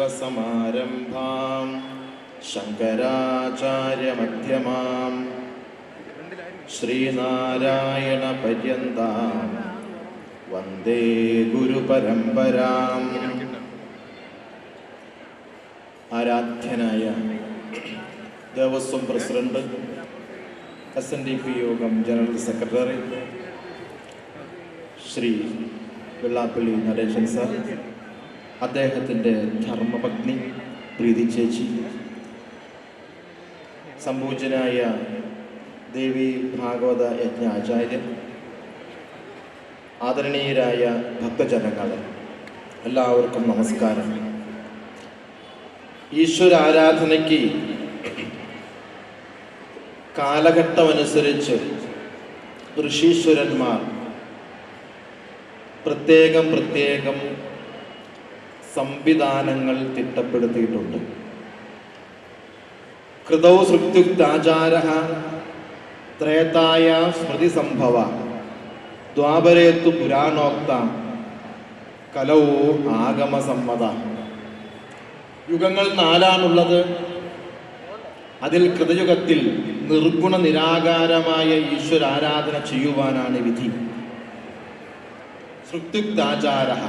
സദാശിവസമാരംഭാം ശങ്കരാചാര്യമധ്യമാം ശ്രീനാരായണപര്യന്താം വന്ദേ ഗുരുപരമ്പരാം. ആരാധ്യനായ Devaswom president, SNDP യോഗം general secretary Shri Vellappally Natesan sir, അദ്ദേഹത്തിൻ്റെ ധർമ്മപത്നി പ്രീതി ചേച്ചി, സംപൂജ്യനായ ദേവി ഭാഗവത യജ്ഞാചാര്യൻ, ആദരണീയരായ ഭക്തജനങ്ങൾ, എല്ലാവർക്കും നമസ്കാരം. ഈശ്വരാരാധനയ്ക്ക് കാലഘട്ടമനുസരിച്ച് ഋഷീശ്വരന്മാർ പ്രത്യേകം സംവിധാനങ്ങൾ തിട്ടപ്പെടുത്തിയിട്ടുണ്ട്. കൃതൗ സൃക്ത്യുക്താചാരഃ ത്രേതായ സ്മൃതി സംഭവ ദ്വാപരേത്തു പുരാണോക്ത കലൗ ആഗമസമ്മത. യുഗങ്ങൾ 4 അതിൽ കൃതയുഗത്തിൽ നിർഗുണ നിരാകാരമായ ഈശ്വരാരാധന ചെയ്യുവാനാണ് വിധി. സൃക്ത്യുക്താചാരഃ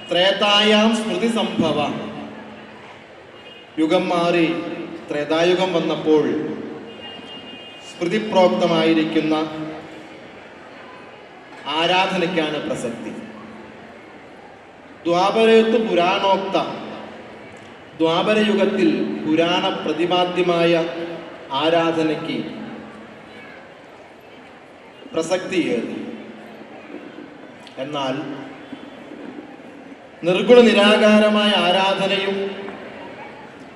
ത്രേതായാം സ്മൃതി സംഭവ. യുഗം മാറി ത്രേതായുഗം വന്നപ്പോൾ സ്മൃതിപ്രോക്തമായിരിക്കുന്ന ആരാധനയ്ക്കാണ് പ്രസക്തി. ദ്വാപരേത്തു പുരാണോക്ത. ദ്വാപരയുഗത്തിൽ പുരാണ പ്രതിപാദ്യമായ ആരാധനയ്ക്ക് പ്രസക്തിയേറി. എന്നാൽ നിർഗുണ നിരാകാരമായ ആരാധനയും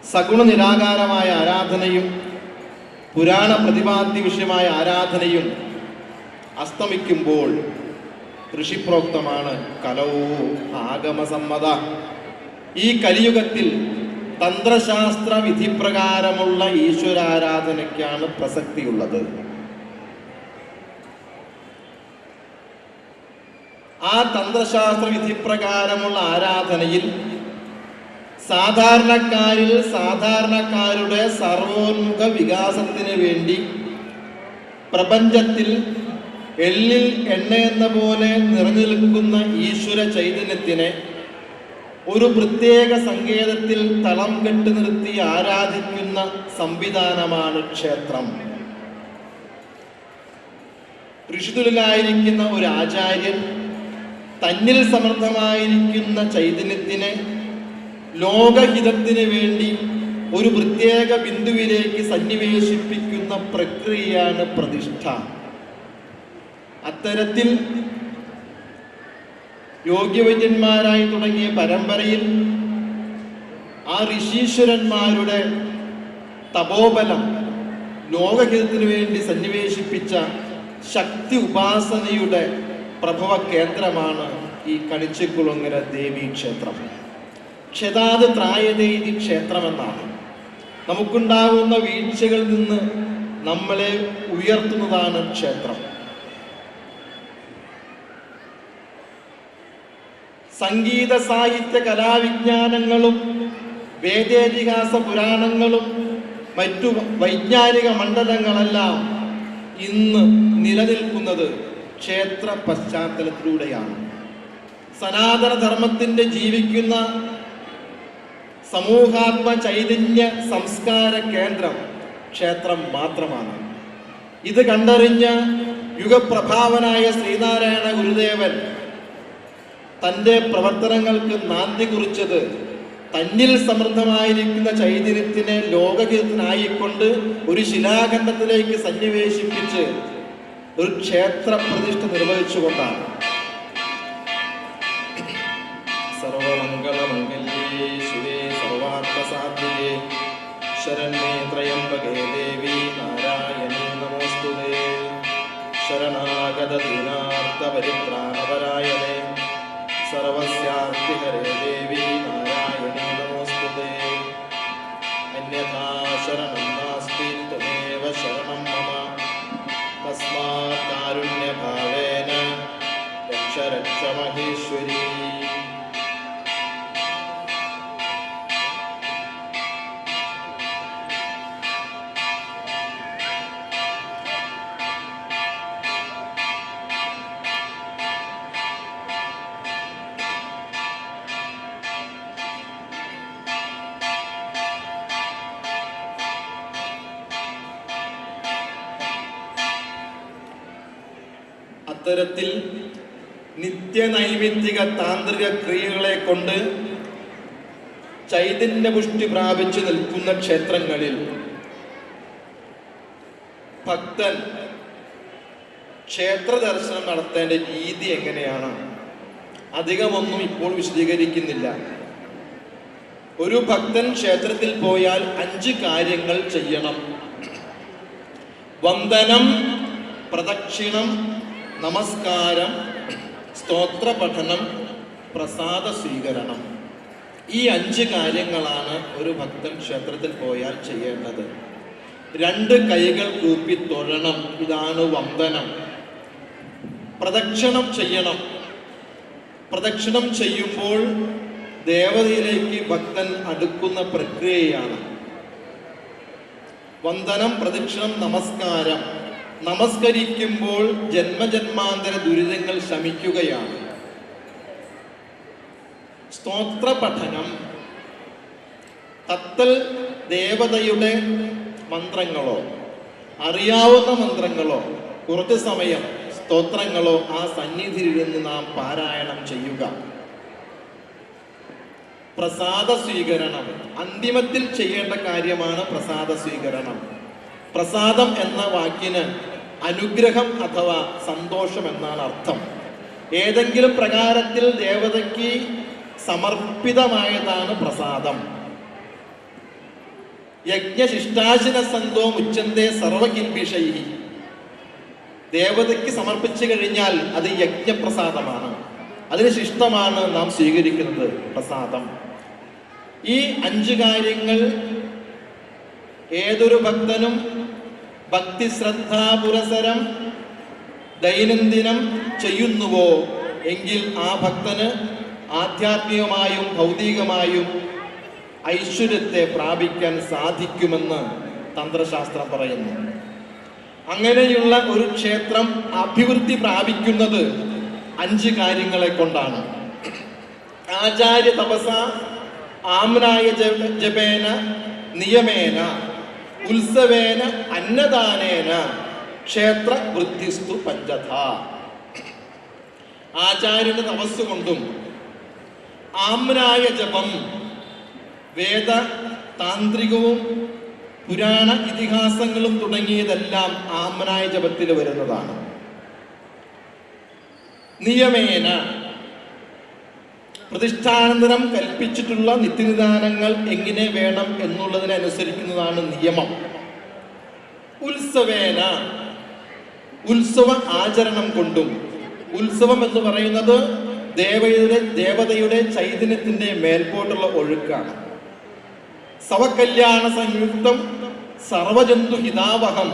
സഗുണ നിരാകാരമായ ആരാധനയും പുരാണ പ്രതിപാദ്യ വിഷയമായ ആരാധനയും അസ്തമിക്കുമ്പോൾ ഋഷിപ്രോക്തമാണ് കലൗ ആഗമസമ്മത. ഈ കലിയുഗത്തിൽ തന്ത്രശാസ്ത്ര വിധിപ്രകാരമുള്ള ഈശ്വരാരാധനയ്ക്കാണ് പ്രസക്തിയുള്ളത്. ആ തന്ത്രശാസ്ത്ര വിധിപ്രകാരമുള്ള ആരാധനയിൽ സാധാരണക്കാരുടെ സർവോന്മുഖ വികാസത്തിന് വേണ്ടി പ്രപഞ്ചത്തിൽ എള്ളിൽ എണ്ണയെന്ന പോലെ നിറഞ്ഞു നിൽക്കുന്ന ഈശ്വര ചൈതന്യത്തിനെ ഒരു പ്രത്യേക സങ്കേതത്തിൽ തളം കെട്ടി നിർത്തി ആരാധിക്കുന്ന സംവിധാനമാണ് ക്ഷേത്രം. ഋഷിതുലിലായിരിക്കുന്ന ഒരു ആചാര്യൻ തന്നിൽ സമർത്ഥമായിരിക്കുന്ന ചൈതന്യത്തിനെ ലോകഹിതത്തിന് വേണ്ടി ഒരു പ്രത്യേക ബിന്ദുവിലേക്ക് സന്നിവേശിപ്പിക്കുന്ന പ്രക്രിയയാണ് പ്രതിഷ്ഠ. അത്തരത്തിൽ യോഗ്യവൈദ്യന്മാരായി തുടങ്ങിയ പരമ്പരയിൽ ആ ഋഷീശ്വരന്മാരുടെ തപോബലം ലോകഹിതത്തിന് വേണ്ടി സന്നിവേശിപ്പിച്ച ശക്തി ഉപാസനയുടെ പ്രഭവ കേന്ദ്രമാണ് ഈ കണിച്ചിക്കുളങ്ങര ദേവീ ക്ഷേത്രം. ക്ഷതാത് ത്രായതേതി ക്ഷേത്രമെന്നാണ്. നമുക്കുണ്ടാകുന്ന വീഴ്ചകളിൽ നിന്ന് നമ്മളെ ഉയർത്തുന്നതാണ് ക്ഷേത്രം. സംഗീത സാഹിത്യ കലാവിജ്ഞാനങ്ങളും വേദേതിഹാസ പുരാണങ്ങളും മറ്റു വൈജ്ഞാനിക മണ്ഡലങ്ങളെല്ലാം ഇന്ന് നിലനിൽക്കുന്നത് ക്ഷേത്ര പശ്ചാത്തലത്തിലൂടെയാണ്. സനാതനധർമ്മത്തിൻ്റെ ജീവിക്കുന്ന സമൂഹാത്മ ചൈതന്യ സംസ്കാര കേന്ദ്രം ക്ഷേത്രം മാത്രമാണ്. ഇത് കണ്ടറിഞ്ഞ യുഗപ്രഭാവനായ ശ്രീനാരായണ ഗുരുദേവൻ തൻ്റെ പ്രവർത്തനങ്ങൾക്ക് നാന്ദി കുറിച്ചത് തന്നിൽ സമൃദ്ധമായിരിക്കുന്ന ചൈതന്യത്തിനെ ലോകഹിതത്തിനായിക്കൊണ്ട് ഒരു ശിലാഖണ്ഡത്തിലേക്ക് സന്നിവേശിപ്പിച്ച് ഒരു ക്ഷേത്ര പ്രതിഷ്ഠ നിർവഹിച്ചുകൊണ്ടാണ്. സർവമംഗളമംഗല്യേ ശിവേ സർവാർത്ഥസാധികേ ശരണ്യേ ത്രയംബകേ ദേവി നാരായണീ നമോസ്തുതേ. ശരണാഗത ദീനാർത്ത പരിത്രാണപരായണേ സർവസ്യാർത്തിഹരേ ദേവി നാരായണീ നമോസ്തുതേ. അന്യഥാ ശരണം നാസ്തി ത്വമേവ ശരണം മമ. തസ്മാത് കാരുണ്യഭാവേന രക്ഷ രക്ഷ മഹേശ്വരീ. അത്തരത്തിൽ നിത്യനൈമിത്തിക താന്ത്രിക ക്രിയകളെ കൊണ്ട് ചൈതന്യപുഷ്ടി പ്രാപിച്ചു നിൽക്കുന്ന ക്ഷേത്രങ്ങളിൽ ഭക്തൻ ക്ഷേത്ര ദർശനം നടത്തേണ്ട രീതി എങ്ങനെയാണ്? അധികമൊന്നും ഇപ്പോൾ വിശദീകരിക്കുന്നില്ല. ഒരു ഭക്തൻ ക്ഷേത്രത്തിൽ പോയാൽ 5 കാര്യങ്ങൾ ചെയ്യണം. വന്ദനം, പ്രദക്ഷിണം, നമസ്കാരം, സ്തോത്ര പഠനം, പ്രസാദ സ്വീകരണം. ഈ 5 കാര്യങ്ങളാണ് ഒരു ഭക്തൻ ക്ഷേത്രത്തിൽ പോയാൽ ചെയ്യേണ്ടത്. 2 കൈകൾ കൂപ്പി തൊഴണം, ഇതാണ് വന്ദനം. പ്രദക്ഷിണം ചെയ്യണം. പ്രദക്ഷിണം ചെയ്യുമ്പോൾ ദേവതയിലേക്ക് ഭക്തൻ അടുക്കുന്ന പ്രക്രിയയാണ്. വന്ദനം, പ്രദക്ഷിണം, നമസ്കാരം. നമസ്കരിക്കുമ്പോൾ ജന്മജന്മാന്തര ദുരിതങ്ങൾ ശമിക്കുകയാണ്. സ്തോത്ര പഠനം, തത്തൽ ദേവതയുടെ മന്ത്രങ്ങളോ അറിയാവുന്ന മന്ത്രങ്ങളോ കുറച്ച് സമയം സ്തോത്രങ്ങളോ ആ സന്നിധിയിലിരുന്ന് നാം പാരായണം ചെയ്യുക. പ്രസാദ സ്വീകരണം അന്തിമത്തിൽ ചെയ്യേണ്ട കാര്യമാണ്. പ്രസാദ സ്വീകരണം. പ്രസാദം എന്ന വാക്കിന് അനുഗ്രഹം അഥവാ സന്തോഷം എന്നാണ് അർത്ഥം. ഏതെങ്കിലും പ്രകാരത്തിൽ ദേവതയ്ക്ക് സമർപ്പിതമായതാണ് പ്രസാദം. യജ്ഞശിഷ്ടാശിന സന്തോ മുച്ചന്തേ സർവകിൽബിഷൈഹി. ദേവതയ്ക്ക് സമർപ്പിച്ചു കഴിഞ്ഞാൽ അത് യജ്ഞപ്രസാദമാണ്. അതിന് ശിഷ്ടമാണ് നാം സ്വീകരിക്കുന്നത് പ്രസാദം. ഈ 5 കാര്യങ്ങൾ ഏതൊരു ഭക്തനും ഭക്തി ശ്രദ്ധാപുരസരം ദൈനംദിനം ചെയ്യുന്നുവോ എങ്കിൽ ആ ഭക്തന് ആധ്യാത്മികമായും ഭൗതികമായും ഐശ്വര്യത്തെ പ്രാപിക്കാൻ സാധിക്കുമെന്ന് തന്ത്രശാസ്ത്രം പറയുന്നു. അങ്ങനെയുള്ള ഒരു ക്ഷേത്രം അഭിവൃദ്ധി പ്രാപിക്കുന്നത് 5 കാര്യങ്ങളെ കൊണ്ടാണ്. ആചാര്യ തപസ ആമ്നായ ജപേന നിയമേന ഉത്സവേന അന്നദാനേന ക്ഷേത്ര വൃദ്ധിസ്തു പഞ്ചഥ. ആചാര്യന്റെ തപസ് കൊണ്ടും ആമ്നായ ജപം വേദ താന്ത്രികവും പുരാണ ഇതിഹാസങ്ങളും തുടങ്ങിയതെല്ലാം ആമ്നായ ജപത്തിൽ വരുന്നതാണ്. നിയമേന പ്രതിഷ്ഠാനന്തരം കൽപ്പിച്ചിട്ടുള്ള നിത്യനിദാനങ്ങൾ എങ്ങനെ വേണം എന്നുള്ളതിനനുസരിക്കുന്നതാണ് നിയമം. ഉത്സവേന ഉത്സവ ആചരണം കൊണ്ടും. ഉത്സവം എന്ന് പറയുന്നത് ദേവതയുടെ ചൈതന്യത്തിന്റെ മേൽപോട്ടുള്ള ഒഴുക്കാണ്. സവകല്യാണ സംയുക്തം സർവജന്തു ഹിതാവഹം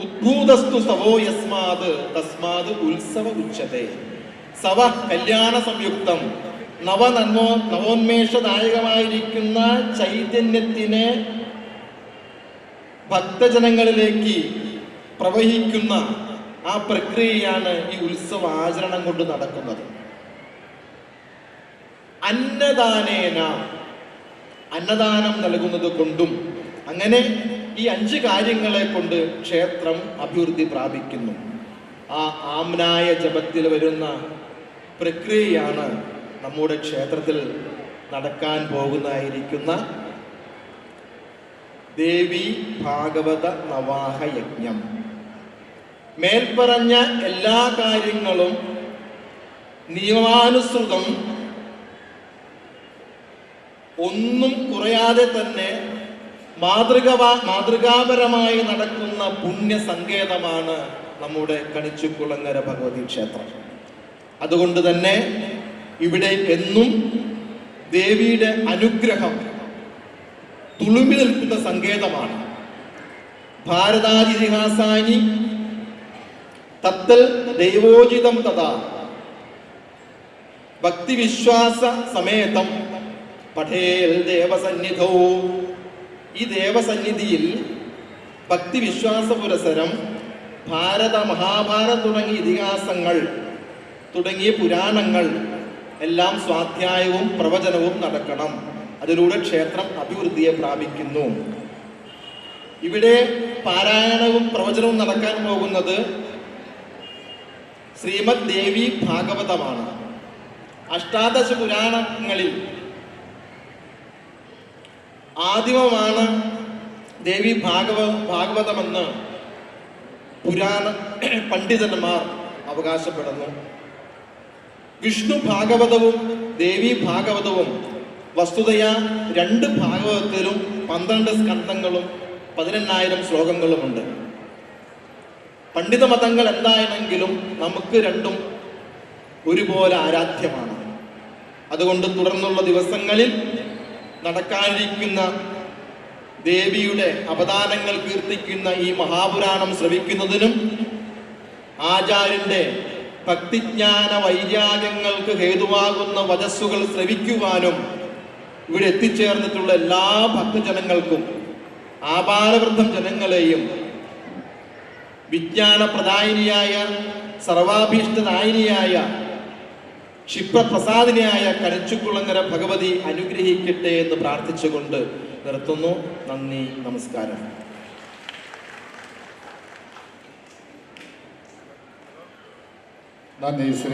ഉദ്ഭൂതസ്തു സവോ യസ്മാത് തസ്മാത് ഉത്സവ ഉച്യതേ. സവ കല്യാണ സംയുക്തം നവോന്മേഷദായകമായിരിക്കുന്ന ചൈതന്യത്തിനെ ഭക്തജനങ്ങളിലേക്ക് പ്രവഹിക്കുന്ന ആ പ്രക്രിയയാണ് ഈ ഉത്സവ ആചരണം കൊണ്ട് നടക്കുന്നത്. അന്നദാനേന അന്നദാനം നൽകുന്നത് കൊണ്ടും. അങ്ങനെ ഈ 5 കാര്യങ്ങളെ കൊണ്ട് ക്ഷേത്രം അഭിവൃദ്ധി പ്രാപിക്കുന്നു. ആ ആമ്നായ ജപത്തിൽ വരുന്ന പ്രക്രിയയാണ് നമ്മുടെ ക്ഷേത്രത്തിൽ നടക്കാൻ പോകുന്നതായിരിക്കുന്ന ദേവി ഭാഗവത നവാഹ യജ്ഞം. മേൽപ്പറഞ്ഞ എല്ലാ കാര്യങ്ങളും നിയമാനുസൃതം ഒന്നും കുറയാതെ തന്നെ മാതൃകാപരമായി നടക്കുന്ന പുണ്യ സങ്കേതമാണ് നമ്മുടെ കണിച്ചുകുളങ്ങര ഭഗവതി ക്ഷേത്രം. അതുകൊണ്ട് തന്നെ ഇവിടെ എന്നും ദേവിയുടെ അനുഗ്രഹം തുളുമ്പി നിൽക്കുന്ന സങ്കേതമാണ്. ഭാരതാതിഹാസാനി തത്തൽ ദൈവോചിതം തഥാ ഭക്തിവിശ്വാസ സമേതം പഠേൽ ദേവസന്നിധോ. ഈ ദേവസന്നിധിയിൽ ഭക്തിവിശ്വാസ പുരസരം ഭാരത മഹാഭാരത തുടങ്ങിയ ഇതിഹാസങ്ങൾ തുടങ്ങിയ പുരാണങ്ങൾ എല്ലാം സ്വാധ്യായവും പ്രവചനവും നടക്കണം. അതിലൂടെ ക്ഷേത്രം അഭിവൃദ്ധിയെ പ്രാപിക്കുന്നു. ഇവിടെ പാരായണവും പ്രവചനവും നടക്കാൻ പോകുന്നത് ശ്രീമദ് ദേവി ഭാഗവതമാണ്. അഷ്ടാദശ പുരാണങ്ങളിൽ ആദിമമാണ് ദേവി ഭാഗവതമെന്ന് പുരാണ പണ്ഡിതന്മാർ അവകാശപ്പെടുന്നു. വിഷ്ണു ഭാഗവതവും ദേവി ഭാഗവതവും വസ്തുതയാ 2 ഭാഗവതത്തിലും 12 സ്കന്ധങ്ങളും 18,000 ശ്ലോകങ്ങളുമുണ്ട്. പണ്ഡിത മതങ്ങൾ എന്താണെങ്കിലും നമുക്ക് രണ്ടും ഒരുപോലെ ആരാധ്യമാണ്. അതുകൊണ്ട് തുടർന്നുള്ള ദിവസങ്ങളിൽ നടക്കാനിരിക്കുന്ന ദേവിയുടെ അവതാരങ്ങൾ കീർത്തിക്കുന്ന ഈ മഹാപുരാണം ശ്രവിക്കുന്നതിനും ആചാര്യന്റെ ഭക്തിജ്ഞാന വൈരാഗ്യങ്ങൾക്ക് ഹേതുവാകുന്ന വചസ്സുകൾ ശ്രവിക്കുവാനും ഇവിടെ എത്തിച്ചേർന്നിട്ടുള്ള എല്ലാ ഭക്തജനങ്ങൾക്കും ആപാലവൃദ്ധം ജനങ്ങളെയും വിജ്ഞാനപ്രദായിനിയായ സർവാഭീഷ്ടദായിനിയായ ക്ഷിപ്രപ്രസാദിനിയായ കണിച്ചുകുളങ്ങര ഭഗവതി അനുഗ്രഹിക്കട്ടെ എന്ന് പ്രാർത്ഥിച്ചുകൊണ്ട് നിർത്തുന്നു. നന്ദി, നമസ്കാരം. നന്ദി ശ്രീ